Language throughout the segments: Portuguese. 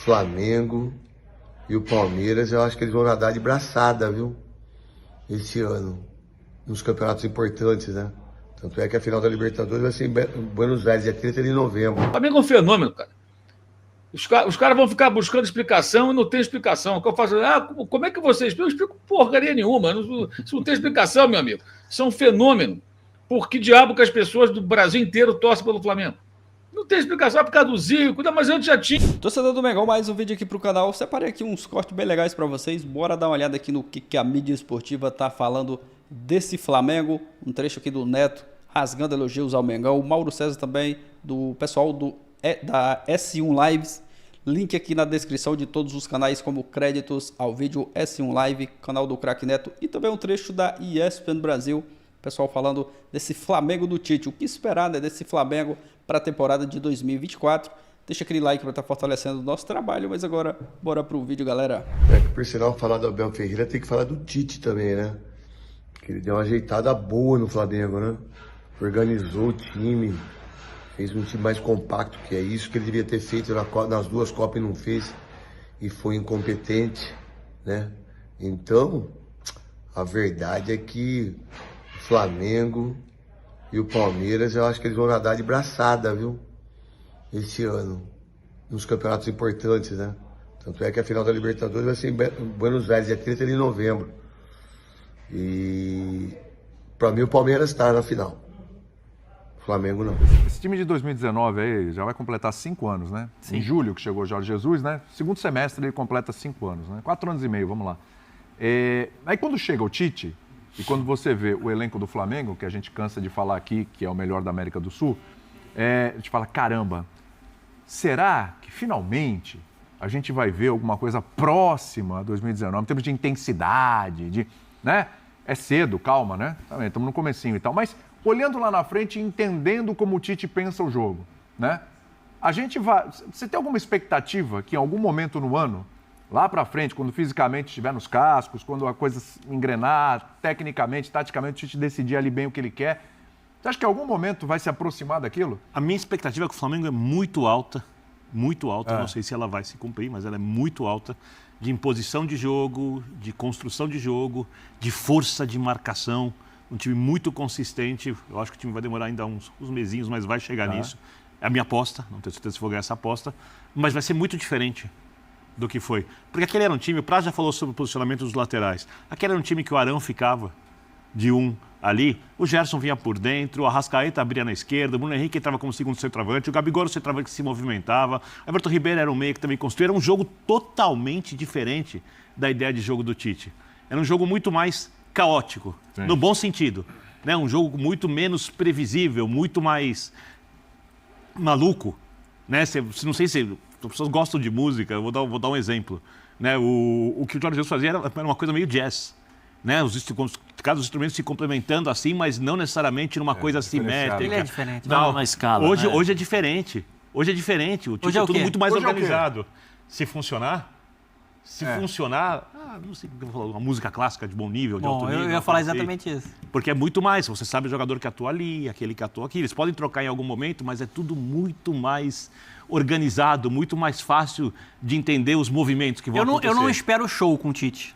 Flamengo e o Palmeiras, eu acho que eles vão nadar de braçada, viu? Esse ano, nos campeonatos importantes, né? Tanto é que a final da Libertadores vai ser em Buenos Aires, dia 30 de novembro. O Flamengo é um fenômeno, cara. Os caras vão ficar buscando explicação e não tem explicação. Eu faço, como é que você explica? Eu explico porcaria nenhuma. Isso não tem explicação, meu amigo. Isso é um fenômeno. Por que diabo que as pessoas do Brasil inteiro torcem pelo Flamengo? Não tem explicação, é por causa do Zico, mas antes já tinha. Torcedor do Mengão, mais um vídeo aqui pro canal. Separei aqui uns cortes bem legais pra vocês. Bora dar uma olhada aqui no que a mídia esportiva tá falando desse Flamengo. Um trecho aqui do Neto, rasgando elogios ao Mengão. O Mauro César também, do pessoal da S1 Lives. Link aqui na descrição de todos os canais como créditos ao vídeo S1 Live, canal do Craque Neto. E também um trecho da ESPN Brasil. Pessoal falando desse Flamengo do Tite. O que esperar, né, desse Flamengo para a temporada de 2024. Deixa aquele like para estar fortalecendo o nosso trabalho. Mas agora, bora pro vídeo, galera. Por sinal, falar do Abel Ferreira tem que falar do Tite também, né? Que ele deu uma ajeitada boa no Flamengo, né? Organizou o time, fez um time mais compacto, que é isso que ele devia ter feito nas duas Copas e não fez. E foi incompetente, né? Então, a verdade é que o Flamengo e o Palmeiras, eu acho que eles vão nadar de braçada, viu? Esse ano, nos campeonatos importantes, né? Tanto é que a final da Libertadores vai ser em Buenos Aires, dia 30 de novembro. E pra mim o Palmeiras está na final. O Flamengo não. Esse time de 2019 aí já vai completar 5 anos, né? Sim. Em julho que chegou o Jorge Jesus, né? Segundo semestre ele completa 5 anos, né? 4 anos e meio, vamos lá. Aí quando chega o Tite, e quando você vê o elenco do Flamengo, que a gente cansa de falar aqui, que é o melhor da América do Sul, a gente fala, caramba, será que finalmente a gente vai ver alguma coisa próxima a 2019, em termos de intensidade, né? É cedo, calma, né? Também estamos no comecinho e tal, mas olhando lá na frente e entendendo como o Tite pensa o jogo, né? A gente vai... Você tem alguma expectativa que em algum momento no ano, lá para frente, quando fisicamente estiver nos cascos, quando a coisa engrenar, tecnicamente, taticamente, o Tite decidir ali bem o que ele quer, você acha que em algum momento vai se aproximar daquilo? A minha expectativa é que o Flamengo é muito alta, não sei se ela vai se cumprir, mas ela é muito alta, de imposição de jogo, de construção de jogo, de força de marcação, um time muito consistente. Eu acho que o time vai demorar ainda uns mesinhos, mas vai chegar nisso. É a minha aposta, não tenho certeza se vou ganhar essa aposta, mas vai ser muito diferente do que foi. Porque aquele era um time, o Praz já falou sobre o posicionamento dos laterais, aquele era um time que o Arão ficava de um ali, o Gerson vinha por dentro, o Arrascaeta abria na esquerda, o Bruno Henrique entrava como segundo centroavante, o Gabigol era o centroavante que se movimentava, o Everton Ribeiro era um meio que também construía, era um jogo totalmente diferente da ideia de jogo do Tite. Era um jogo muito mais caótico, no bom sentido, né? Um jogo muito menos previsível, muito mais maluco, né? Não sei se as pessoas gostam de música, eu vou dar um exemplo, né? O que o Jorge Jesus fazia era uma coisa meio jazz, né? Os instrumentos se complementando assim, mas não necessariamente numa coisa simétrica. Ele é diferente, não, na escala. Hoje é diferente. Hoje é diferente. O time é tudo muito mais hoje organizado. Se funcionar, não sei o que eu vou falar, uma música clássica de bom nível, de alto nível. Eu ia falar exatamente isso. Porque é muito mais. Você sabe o jogador que atua ali, aquele que atua aqui. Eles podem trocar em algum momento, mas é tudo muito mais organizado, muito mais fácil de entender os movimentos que vão acontecer. Eu não espero show com o Tite.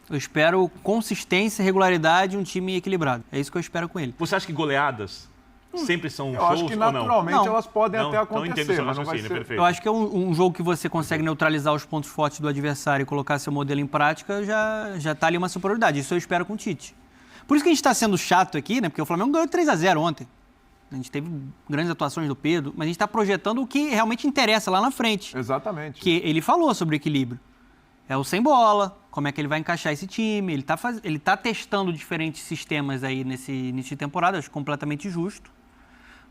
Eu espero consistência, regularidade e um time equilibrado. É isso que eu espero com ele. Você acha que goleadas sempre são eu shows acho que ou não? naturalmente elas podem até Então acontecer, mas não vai ser... Perfeito. Eu acho que é um jogo que você consegue neutralizar os pontos fortes do adversário e colocar seu modelo em prática, já tá ali uma superioridade. Isso eu espero com o Tite. Por isso que a gente está sendo chato aqui, né? Porque o Flamengo ganhou 3-0 ontem. A gente teve grandes atuações do Pedro, mas a gente está projetando o que realmente interessa lá na frente. Exatamente. Que ele falou sobre equilíbrio. É o sem bola, como é que ele vai encaixar esse time. Ele tá testando diferentes sistemas aí nesse início de temporada, acho completamente justo.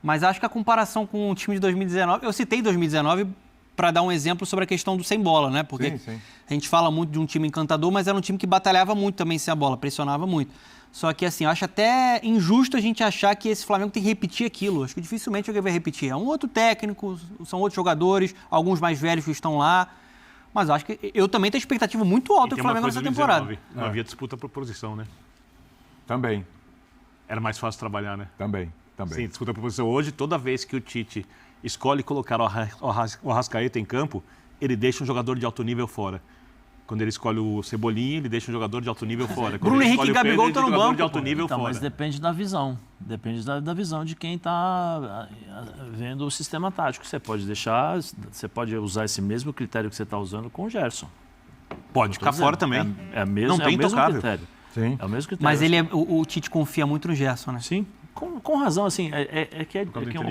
Mas acho que a comparação com o time de 2019... Eu citei 2019 para dar um exemplo sobre a questão do sem bola, né? Porque sim. A gente fala muito de um time encantador, mas era um time que batalhava muito também sem a bola, pressionava muito. Só que, assim, eu acho até injusto a gente achar que esse Flamengo tem que repetir aquilo. Acho que dificilmente alguém vai repetir. É um outro técnico, são outros jogadores, alguns mais velhos que estão lá. Mas eu acho que eu também tenho expectativa muito alta com o Flamengo nessa temporada. Não havia disputa por posição, né? Também. Era mais fácil trabalhar, né? Também. Sim, disputa por posição. Hoje, toda vez que o Tite escolhe colocar o Arrascaeta em campo, ele deixa um jogador de alto nível fora. Quando ele escolhe o Cebolinha, ele deixa um jogador de alto nível fora. Quando Bruno ele Henrique e escolhe o Pedro, Gabigol ele estão deixa no um jogador banco, de alto pô. nível Então, fora. mas depende da visão. Depende da visão de quem está vendo o sistema tático. Você pode usar esse mesmo critério que você está usando com o Gerson. Pode ficar fora também. É o mesmo, Não tem é o mesmo intocável. critério. Sim. É o mesmo critério. Mas o Tite confia muito no Gerson, né? Sim, com razão, assim,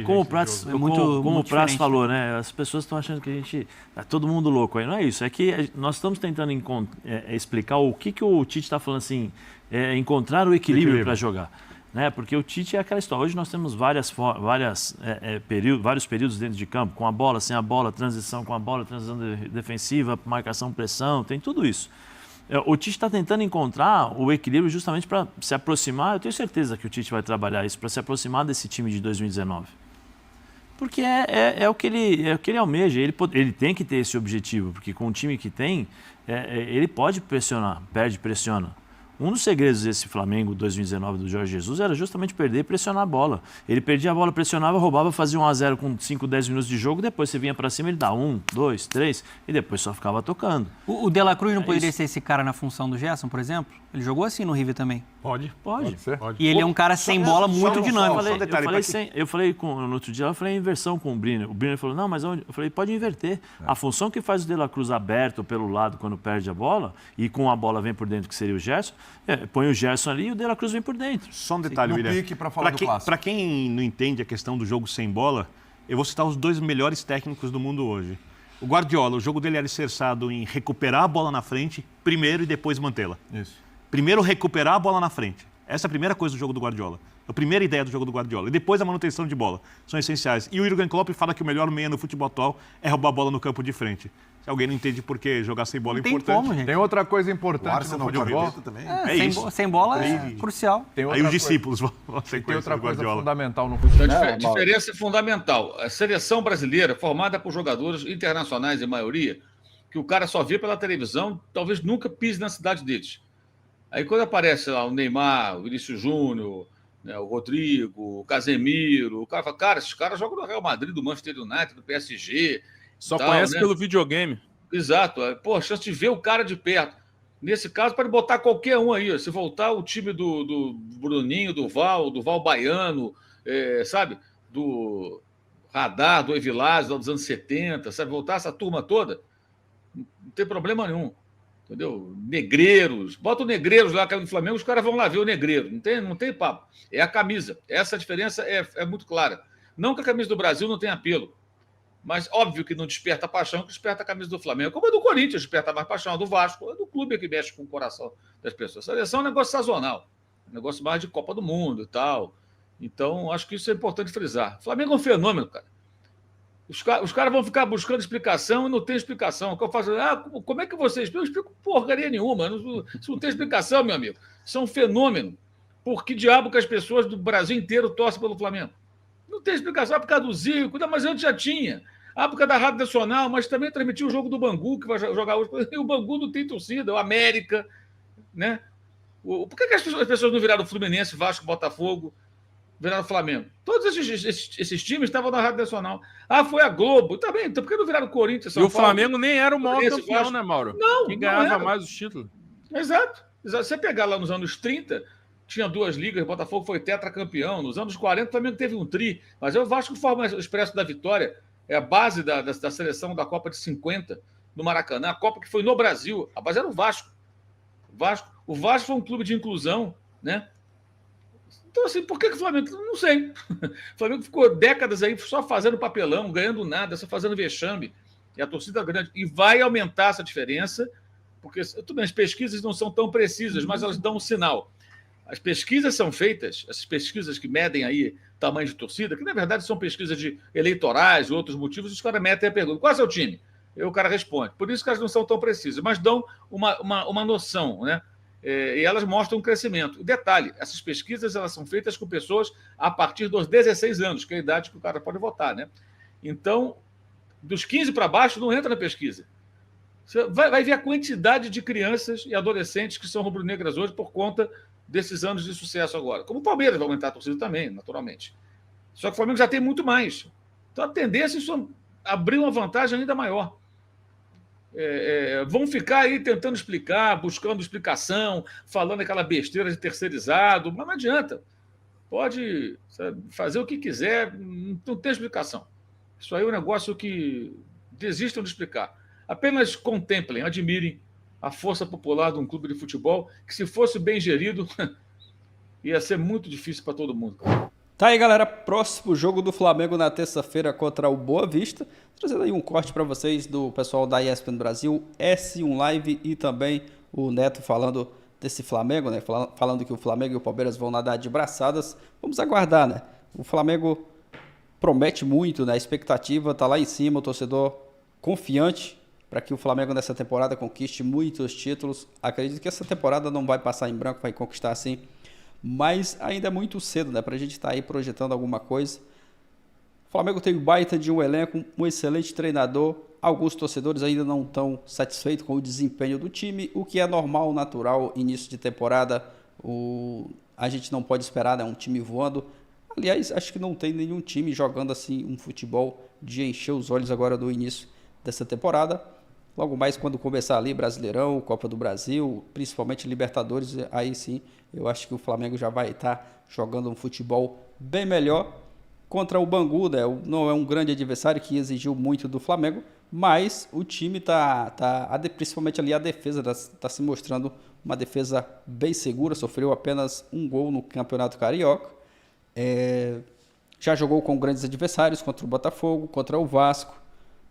como o Prats, É muito como o Prats diferente. falou, né? As pessoas estão achando que a gente é todo mundo louco aí. Não é isso, é que nós estamos tentando explicar o que o Tite está falando assim, encontrar o equilíbrio para jogar. Né? Porque o Tite é aquela história. Hoje nós temos vários períodos dentro de campo, com a bola, sem a bola, transição com a bola, transição defensiva, marcação, pressão, tem tudo isso. O Tite está tentando encontrar o equilíbrio justamente para se aproximar. Eu tenho certeza que o Tite vai trabalhar isso para se aproximar desse time de 2019. Porque é o que ele almeja. Ele tem que ter esse objetivo, porque com o time que tem, ele pode pressionar, pressiona. Um dos segredos desse Flamengo 2019 do Jorge Jesus era justamente perder e pressionar a bola. Ele perdia a bola, pressionava, roubava, fazia 1-0 com 5, 10 minutos de jogo, depois você vinha para cima, ele dá 1, 2, 3 e depois só ficava tocando. O De La Cruz não poderia isso. ser esse cara na função do Gerson, por exemplo? Ele jogou assim no River também. Pode. Pode. ser? E ele é um cara sem bola muito dinâmico. Só um detalhe, Eu falei no outro dia, eu falei inversão com o Briner. O Briner falou, não, mas onde? Eu falei, pode inverter. A função que faz o De La Cruz aberto pelo lado quando perde a bola e com a bola vem por dentro, que seria o Gerson, põe o Gerson ali e o De La Cruz vem por dentro. Só um detalhe, No William. pique pra falar do clássico. Para quem não entende a questão do jogo sem bola, eu vou citar os 2 melhores técnicos do mundo hoje. O Guardiola, o jogo dele era alicerçado em recuperar a bola na frente primeiro e depois mantê-la. Isso. Primeiro recuperar a bola na frente. Essa é a primeira coisa do jogo do Guardiola. A primeira ideia do jogo do Guardiola. E depois a manutenção de bola. São essenciais. E o Jürgen Klopp fala que o melhor meia no futebol atual é roubar a bola no campo de frente. Se alguém não entende por que jogar sem bola é Não tem importante. como, gente. Tem outra coisa O importante no Arsenal futebol. também. Sem bola é crucial. Tem outra Aí os coisa- discípulos vão Tem sequência outra do coisa Guardiola. fundamental no Então, futebol. a diferença é fundamental. A seleção brasileira, formada por jogadores internacionais em maioria, que o cara só vê pela televisão, talvez nunca pise na cidade deles. Aí quando aparece lá o Neymar, o Vinícius Júnior, né, o Rodrigo, o Casemiro, o cara fala, cara, esses caras jogam no Real Madrid, do Manchester United, do PSG. Só tal, conhece né? pelo videogame. Exato. Pô, a chance de ver o cara de perto. Nesse caso, pode botar qualquer um aí. Se voltar o time do Bruninho, do Val Baiano, sabe? Do Radar, do Evilás, dos anos 70, sabe? Voltar essa turma toda, não tem problema nenhum. Entendeu? Negreiros. Bota o Negreiros lá, que é do Flamengo, os caras vão lá ver o Negreiro. Não tem papo. É a camisa. Essa diferença é muito clara. Não que a camisa do Brasil não tenha apelo. Mas óbvio que não desperta paixão, que desperta a camisa do Flamengo. Como a do Corinthians desperta mais paixão, a do Vasco, a do clube que mexe com o coração das pessoas. A seleção é um negócio sazonal, um negócio mais de Copa do Mundo e tal. Então, acho que isso é importante frisar. O Flamengo é um fenômeno, cara. Os caras vão ficar buscando explicação e não tem explicação. O que eu faço? Como é que vocês explicam? Eu explico porcaria nenhuma. Isso não tem explicação, meu amigo. Isso é um fenômeno. Por que diabo que as pessoas do Brasil inteiro torcem pelo Flamengo? Não tem explicação. Por causa do Zico, não, mas antes já tinha. Por causa da Rádio Nacional, mas também transmitiu o jogo do Bangu, que vai jogar hoje. E o Bangu não tem torcida, o América, né? Por que as pessoas não viraram Fluminense, Vasco, Botafogo, viraram Flamengo? Todos esses times estavam na Rádio Nacional. Foi a Globo. Tá bem, então por que não viraram Corinthians, São E o Paulo? Flamengo nem era o maior Fluminense, campeão, Vasco. né, Mauro? Não, Quem não ganhava era. mais os títulos. Exato. Você pegar lá nos anos 30, tinha 2 ligas, o Botafogo foi tetracampeão. Nos anos 40, o Flamengo teve um tri. Mas é o Vasco que forma o Expresso da Vitória. É a base da seleção da Copa de 50, no Maracanã. A Copa que foi no Brasil. A base era o Vasco. O Vasco foi um clube de inclusão, né? Então, assim, por que o Flamengo... Não sei. O Flamengo ficou décadas aí só fazendo papelão, ganhando nada, só fazendo vexame. E a torcida grande. E vai aumentar essa diferença, porque tudo bem, as pesquisas não são tão precisas, mas elas dão um sinal. As pesquisas são feitas, essas pesquisas que medem aí tamanho de torcida, que na verdade são pesquisas de eleitorais, outros motivos, os caras metem a pergunta: qual é o seu time? E o cara responde. Por isso que elas não são tão precisas, mas dão uma noção, né? E elas mostram um crescimento. Detalhe, essas pesquisas elas são feitas com pessoas a partir dos 16 anos, que é a idade que o cara pode votar, né? Então, dos 15 para baixo, não entra na pesquisa. Você vai ver a quantidade de crianças e adolescentes que são rubro-negras hoje por conta desses anos de sucesso agora. Como o Palmeiras vai aumentar a torcida também, naturalmente. Só que o Flamengo já tem muito mais. Então, a tendência é abrir uma vantagem ainda maior. vão ficar aí tentando explicar, buscando explicação, falando aquela besteira de terceirizado, mas não adianta. Pode, sabe, fazer o que quiser, não tem explicação. Isso aí é um negócio que desistam de explicar. Apenas contemplem, admirem a força popular de um clube de futebol que, se fosse bem gerido, ia ser muito difícil para todo mundo. Tá aí, galera, próximo jogo do Flamengo na terça-feira contra o Boa Vista. Trazendo aí um corte para vocês do pessoal da ESPN Brasil, S1 Live e também o Neto falando desse Flamengo, né? Falando que o Flamengo e o Palmeiras vão nadar de braçadas. Vamos aguardar, né? O Flamengo promete muito, né? A expectativa tá lá em cima, o torcedor confiante para que o Flamengo nessa temporada conquiste muitos títulos. Acredito que essa temporada não vai passar em branco, vai conquistar sim. Mas ainda é muito cedo, né? Pra gente estar aí projetando alguma coisa. O Flamengo tem um baita de um elenco, um excelente treinador. Alguns torcedores ainda não estão satisfeitos com o desempenho do time, o que é normal, natural, início de temporada. A gente não pode esperar, né? Um time voando. Aliás, acho que não tem nenhum time jogando assim um futebol de encher os olhos agora do início dessa temporada. Logo mais quando começar ali Brasileirão, Copa do Brasil, principalmente Libertadores, aí sim eu acho que o Flamengo já vai estar jogando um futebol bem melhor contra o Bangu, né? Não é um grande adversário que exigiu muito do Flamengo, mas o time principalmente ali a defesa está se mostrando uma defesa bem segura, sofreu apenas um gol no Campeonato Carioca. Já jogou com grandes adversários, contra o Botafogo, contra o Vasco.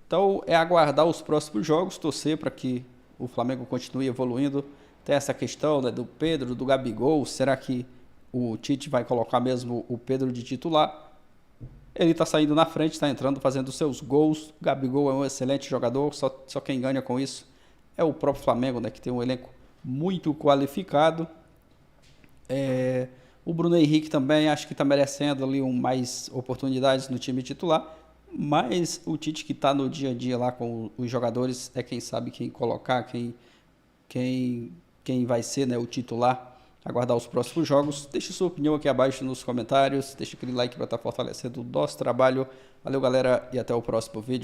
Então é aguardar os próximos jogos, torcer para que o Flamengo continue evoluindo. Tem essa questão, né, do Pedro, do Gabigol. Será que o Tite vai colocar mesmo o Pedro de titular? Ele está saindo na frente, está entrando, fazendo seus gols. O Gabigol é um excelente jogador, só quem ganha com isso é o próprio Flamengo, né, que tem um elenco muito qualificado. O Bruno Henrique também acho que está merecendo ali mais oportunidades no time titular. Mas o Tite, que está no dia a dia lá com os jogadores, é quem sabe quem colocar, quem vai ser, né, o titular. Aguardar os próximos jogos. Deixe sua opinião aqui abaixo nos comentários. Deixe aquele like para estar fortalecendo o nosso trabalho. Valeu, galera, e até o próximo vídeo.